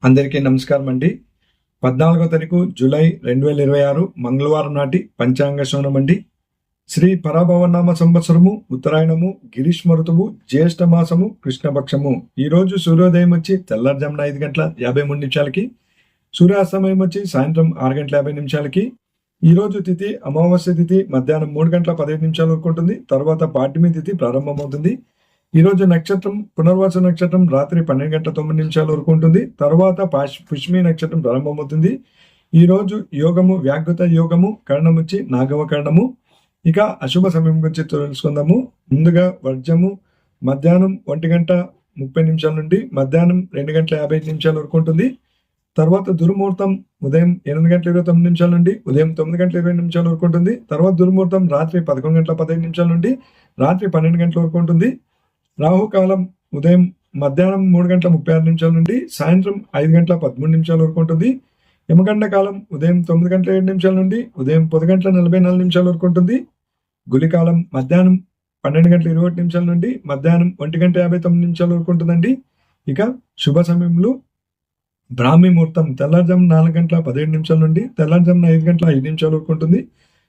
అందరికీ నమస్కారం అండి. 14వ తారీఖు జూలై 2026 మంగళవారం నాటి పంచాంగ శ్రవణం అండి. శ్రీ పరాభవనామ సంవత్సరము ఉత్తరాయణము గ్రీష్మ ఋతువు జ్యేష్ఠ మాసము కృష్ణపక్షము. ఈ రోజు సూర్యోదయం వచ్చి తెల్లారుజామున 5:53 సూర్యాస్తమయం వచ్చి సాయంత్రం 6:50 ఈ రోజు తిథి అమావాస్య తిథి మధ్యాహ్నం 3:15 వరకు ఉంటుంది. తర్వాత పాడ్యమి తిథి ప్రారంభమవుతుంది. ఈ రోజు నక్షత్రం పునర్వసు నక్షత్రం రాత్రి 12:09 వరకు ఉంటుంది. తర్వాత పుష్మి నక్షత్రం ప్రారంభమవుతుంది. ఈ రోజు యోగము వ్యాఘ్రత యోగము, కరణం వచ్చి నాగవ కరణము. ఇక అశుభ సమయం గురించి తెలుసుకుందాము. ముందుగా వర్జము మధ్యాహ్నం 1:30 నుండి మధ్యాహ్నం 2:55 వరకు ఉంటుంది. తర్వాత దుర్ముహూర్తం ఉదయం 8:29 నుండి ఉదయం 9:20 వరకు ఉంటుంది. తర్వాత దుర్ముహూర్తం రాత్రి 11:15 నుండి రాత్రి 12 గంటల వరకు ఉంటుంది. రాహుకాలం ఉదయం మధ్యాహ్నం 3:36 నుండి సాయంత్రం 5:13 వరకు ఉంటుంది. యమగండ కాలం ఉదయం 9:07 నుండి ఉదయం 10:44 వరకు ఉంటుంది. గులికాలం మధ్యాహ్నం 12:21 నుండి మధ్యాహ్నం 1:59 వరకు ఉంటుందండి. ఇక శుభ సమయంలో బ్రాహ్మీ ముహూర్తం తెల్లారుజాము 4:17 నుండి తెల్లారుజామున 5:05 వరకు ఉంటుంది.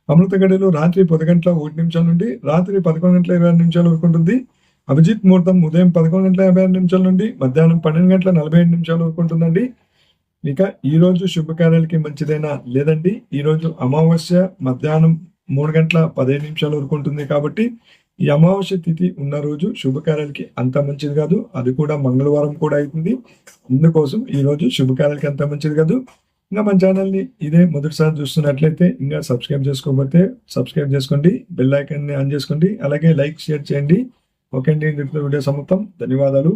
అమృత గడిలో రాత్రి 10:01 నుండి రాత్రి 11:26 వరకు ఉంటుంది. అభిజిత్ ముహూర్తం ఉదయం 11:56 నుండి మధ్యాహ్నం 12:47 వరకు ఉంటుందండి. ఇక ఈ రోజు శుభకార్యాలకి మంచిదైనా లేదండి. ఈ రోజు అమావాస్య మధ్యాహ్నం 3:15 వరకు ఉంటుంది కాబట్టి ఈ అమావాస్య తిథి ఉన్న రోజు శుభకార్యాలకి అంత మంచిది కాదు. అది కూడా మంగళవారం కూడా అవుతుంది. అందుకోసం ఈ రోజు శుభకార్యాలకి అంత మంచిది కాదు. ఇంకా మన ఛానల్ని ఇదే మొదటిసారి చూస్తున్నట్లయితే ఇంకా సబ్స్క్రైబ్ చేసుకోకపోతే సబ్స్క్రైబ్ చేసుకోండి, బెల్ ఐకాన్ని ఆన్ చేసుకోండి, అలాగే లైక్ షేర్ చేయండి. ఓకే అండి, వీడియో సమాప్తం. ధన్యవాదాలు.